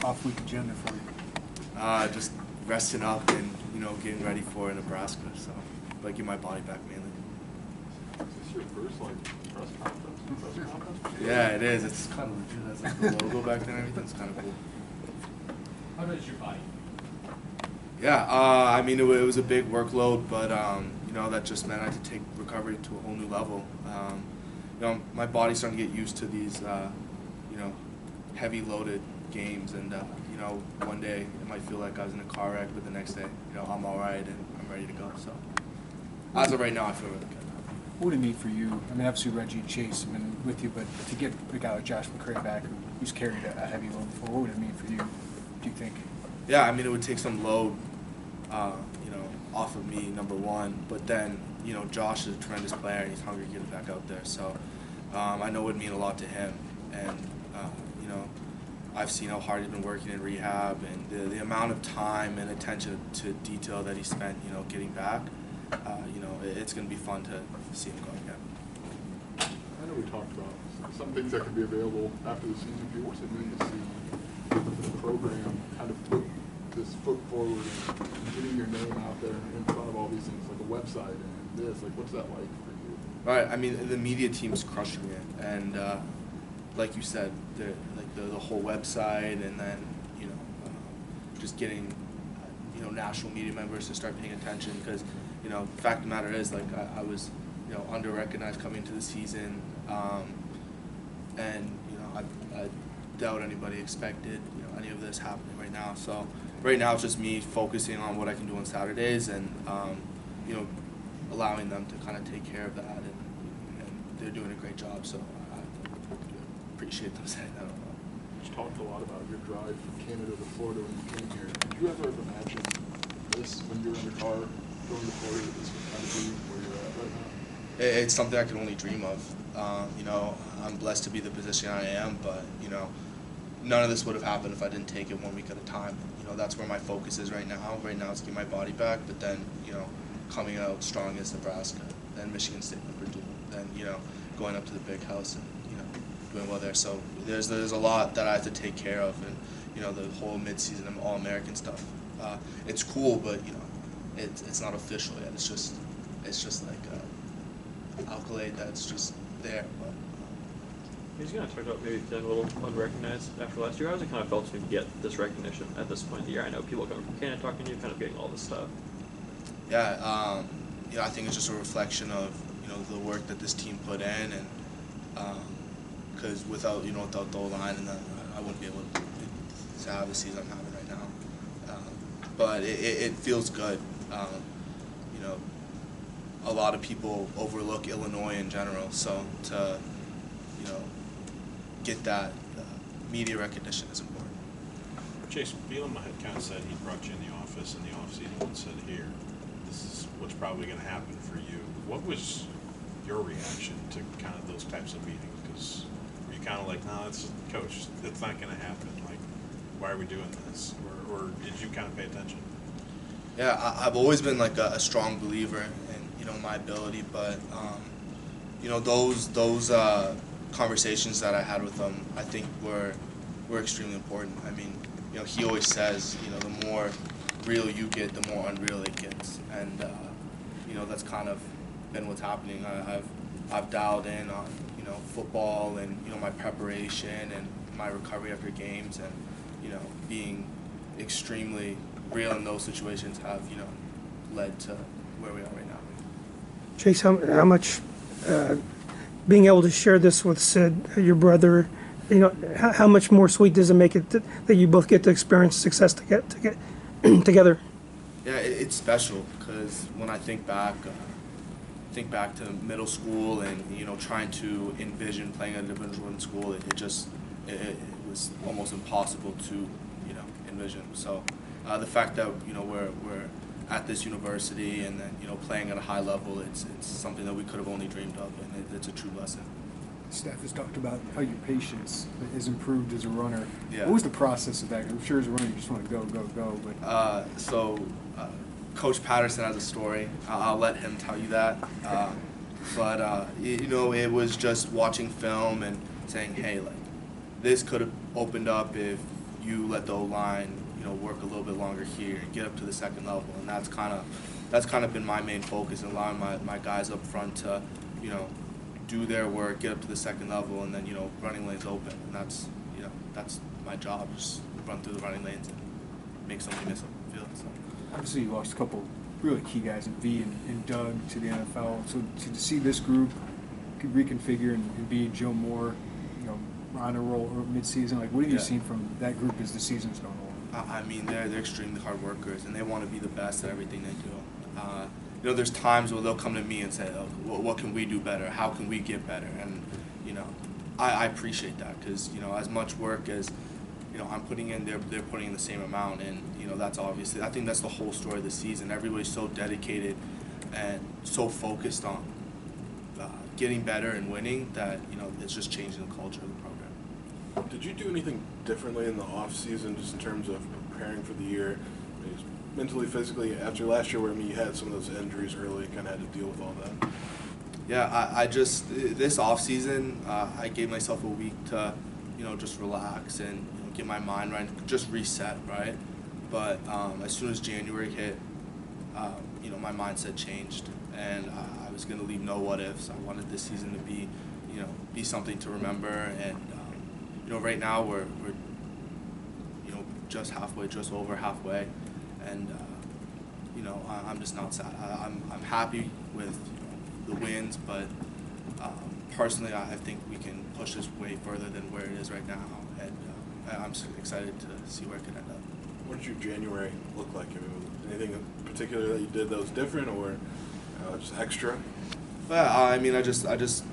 off-week agenda for you? Just resting up and, getting ready for Nebraska. So, get my body back mainly. Is this your first, press conference? Yeah, it is. It's kind of legit. It has, the logo back there and everything. It's kind of cool. How good is your body? Yeah, it was a big workload, but, that just meant I had to take recovery to a whole new level. My body's starting to get used to these, heavy loaded games, and, one day it might feel like I was in a car wreck, but the next day, I'm all right and I'm ready to go. So, as of right now, I feel really good. What would it mean for you? Obviously Reggie and Chase have been with you, but to get a guy like Josh McCray back who's carried a heavy load before, what would it mean for you, do you think? Yeah, it would take some load, off of me, number one, but then, Josh is a tremendous player and he's hungry to get it back out there. So I know it would mean a lot to him, and, I've seen how hard he's been working in rehab, and the amount of time and attention to detail that he spent, getting back. It's going to be fun to see him go again. I know we talked about some things that could be available after the season. What's it mean to see the program kind of put this foot forward and getting your name out there in front of all these things, like a website and this? What's that like for you? Right. The media team's crushing it, and like you said, the whole website, and then just getting national media members to start paying attention, because the fact of the matter is, I was under recognized coming into the season, and I doubt anybody expected any of this happening right now. So right now it's just me focusing on what I can do on Saturdays, and allowing them to kind of take care of that, and they're doing a great job. So I appreciate them saying that. You talked a lot about your drive from Canada to Florida when you came here. Did you ever imagine this when you were in the car going to Florida, that this would kind of be where you're at right now? It's something I can only dream of. I'm blessed to be the position I am, but none of this would have happened if I didn't take it 1 week at a time. That's where my focus is right now. Right now it's getting my body back, but then coming out strong against Nebraska, then Michigan State and Purdue, then going up to the big house and doing well there. So there's a lot that I have to take care of, and the whole midseason and All-American stuff. It's cool, but it's not official yet. It's just like an accolade that's just there. But He's going to talk about maybe feeling a little unrecognized after last year. How has it kind of felt to get this recognition at this point in the year? I know people coming from Canada talking to you, kind of getting all this stuff. Yeah, I think it's just a reflection of the work that this team put in, and because without without the O-line, and I wouldn't be able to have the season I'm having right now. But it feels good. A lot of people overlook Illinois in general, so to get that media recognition is important. Chase, Bielema had kind of said he brought you in the office in the offseason and said, here, this is what's probably going to happen for you. What was your reaction to kind of those types of meetings? Because were you kind of like, no, that's coach, that's not going to happen. Like, why are we doing this? Or did you kind of pay attention? Yeah, I've always been like a strong believer in my ability, but those conversations that I had with him, I think were extremely important. He always says, the more real you get, the more unreal it gets, and that's kind of been what's happening. I've dialed in on football and my preparation and my recovery after games, and being extremely real in those situations have led to where we are right now. Chase, how much being able to share this with Sid, your brother, how much more sweet does it make it that you both get to experience success to get together? Yeah, it's special, because when I think back to middle school and trying to envision playing at a Division I school, it was almost impossible to envision. So the fact that we're at this university and then playing at a high level, it's something that we could have only dreamed of, and it's a true blessing. Staff has talked about how your patience has improved as a runner. Yeah. What was the process of that? I'm sure as a runner you just want to go. But Coach Patterson has a story. I'll let him tell you that. But it was just watching film and saying, hey, like, this could have opened up if you let the O-line, work a little bit longer here and get up to the second level. And that's kind of been my main focus, and allowing my guys up front to, do their work, get up to the second level, and then, running lanes open. And that's my job, just run through the running lanes and make somebody miss a field. So. Obviously, you lost a couple really key guys in V and Doug to the NFL. So to see this group reconfigure and be Joe Moore, on a roll or mid-season, like what have you seen from that group as the season's going on? I mean, they're extremely hard workers, and they want to be the best at everything they do. There's times where they'll come to me and say, oh, well, what can we do better? How can we get better? And, I appreciate that because, as much work as, I'm putting in, they're putting in the same amount. And, that's obviously, I think that's the whole story of the season. Everybody's so dedicated and so focused on getting better and winning that, it's just changing the culture of the program. Did you do anything differently in the off season, just in terms of preparing for the year, mentally, physically? After last year, where you had some of those injuries early, kind of had to deal with all that. Yeah, I just this off season, I gave myself a week to, just relax and get my mind right, just reset, right. But as soon as January hit, my mindset changed, and I was going to leave no what ifs. I wanted this season to be, be something to remember, and right now we're just halfway, just over halfway, and I'm just not sad. I'm happy with the wins, but personally I think we can push this way further than where it is right now, and I'm excited to see where it could end up. What did your January look like? Anything in particular that you did that was different, or just extra? Well, I mean, I just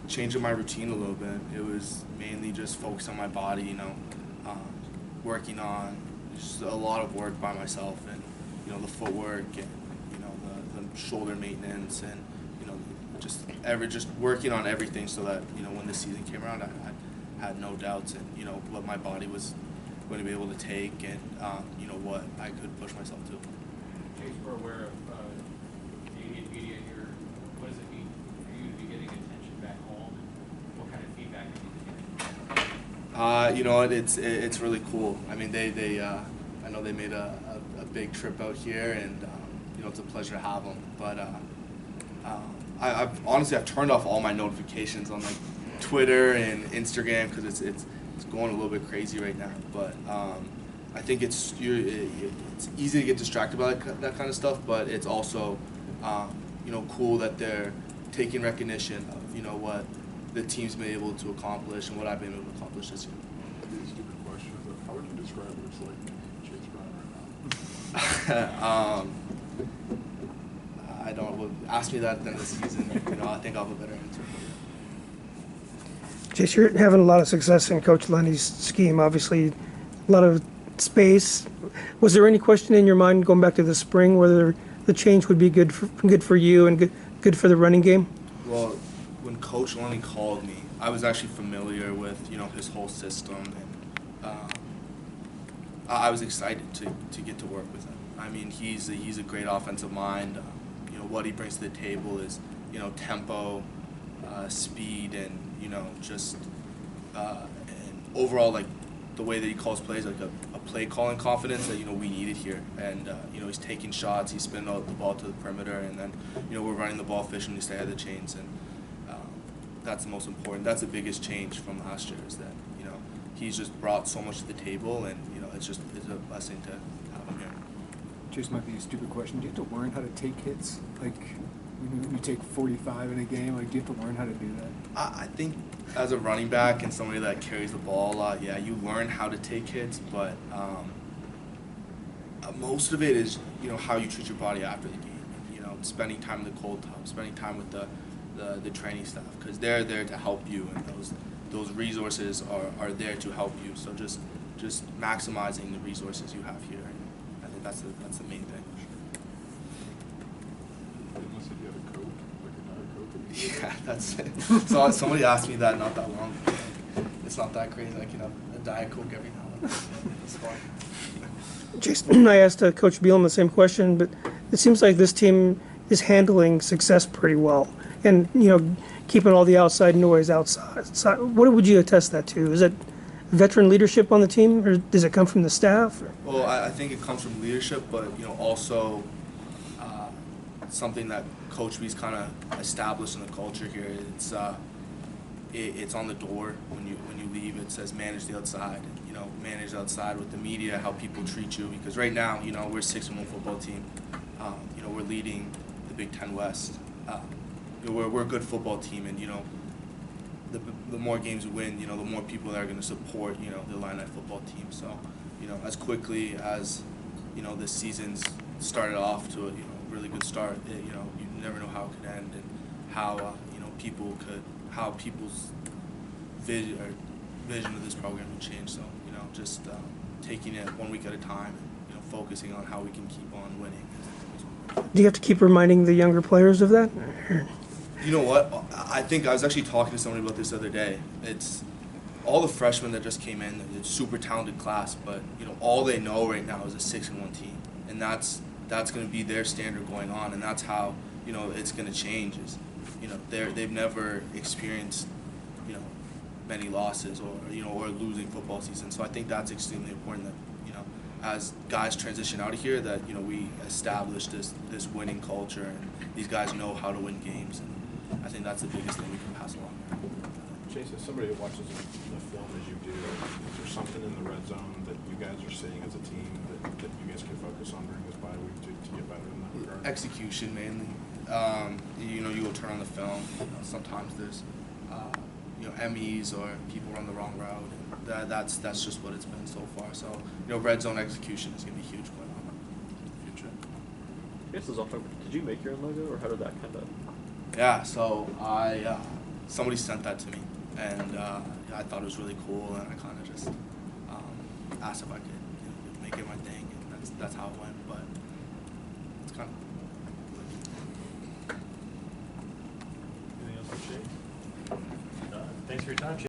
changing my routine a little bit. It was mainly just focus on my body, working on just a lot of work by myself, and the footwork and the shoulder maintenance, and just working on everything so that when the season came around, I had no doubts in what my body was going to be able to take, and what I could push myself to. Chase, we're aware of Canadian media here. What does it mean for you to be getting attention back home, and what kind of feedback are you getting? It's really cool. I mean, they I know they made a big trip out here, and it's a pleasure to have them. But I've turned off all my notifications on like Twitter and Instagram because it's going a little bit crazy right now. But I think it's easy to get distracted by that kind of stuff. But it's also cool that they're taking recognition of what the team's been able to accomplish and what I've been able to accomplish this year. Maybe a stupid question, but how would you describe what it's like Chase Brown right now? I don't. Ask me that at the end of the season. I think I'll have a better answer. Chase, you're having a lot of success in Coach Lenny's scheme. Obviously, a lot of space. Was there any question in your mind going back to the spring whether the change would be good for you and good for the running game? Well, when Coach Lenny called me, I was actually familiar with his whole system, and I was excited to get to work with him. I mean, he's a great offensive mind. What he brings to the table is tempo, speed, and just and overall like the way that he calls plays, like a play calling confidence that we needed here. And he's taking shots, he's spinning out the ball to the perimeter, and then we're running the ball efficiently to stay ahead of the chains, and that's the most important. That's the biggest change from last year, is that he's just brought so much to the table, and it's a blessing to have him here. Just might be a stupid question. Do you have to learn how to take hits? Like, when you take 45 in a game, like, do you have to learn how to do that? I think as a running back and somebody that carries the ball a lot, yeah, you learn how to take hits, but most of it is, how you treat your body after the game. Spending time in the cold tub, spending time with the training staff, because they're there to help you, and those resources are there to help you. So just maximizing the resources you have here. I think that's the main thing. Unless you had a Coke, like a Diet Coke. Yeah, that's it. So somebody asked me that not that long ago. It's not that crazy. I can have a Diet Coke every now and then. It's fine. Jason, I asked Coach Bielema the same question, but it seems like this team is handling success pretty well, and keeping all the outside noise outside. What would you attest that to? Is it veteran leadership on the team, or does it come from the staff? Or? Well, I think it comes from leadership, but also something that Coach B's kind of established in the culture here. It's on the door when you leave. It says manage the outside. Manage outside with the media, how people treat you. Because right now, we're a 6-1 football team. We're leading the Big Ten West. We're a good football team, and the more games we win, the more people that are going to support, the Illini football team. So, as quickly as, this season's started off to a, really good start, you never know how it could end and how, people's vision of this program would change. So, just taking it 1 week at a time and, focusing on how we can keep on winning. Do you have to keep reminding the younger players of that? You know what? I think I was actually talking to somebody about this the other day. It's all the freshmen that just came in. It's a super talented class, but all they know right now is a 6-1 team, and that's going to be their standard going on, and that's how it's going to change. Is they've never experienced many losses or losing football season. So I think that's extremely important that as guys transition out of here, that we establish this winning culture, and these guys know how to win games, and I think that's the biggest thing we can pass along. Chase, as somebody that watches the film as you do, is there something in the red zone that you guys are seeing as a team that you guys can focus on during this bye week to get better in that regard? Execution mainly. You go turn on the film. Sometimes there's MEs or people run the wrong route. And that's just what it's been so far. So red zone execution is going to be huge going on in the future. I guess this is off topic. Did you make your own logo, or how did that kind of? Yeah. So somebody sent that to me, and I thought it was really cool, and I kind of just asked if I could make it my thing, and that's how it went. But it's kind of. Anything else for Chase? Thanks for your time, Chase.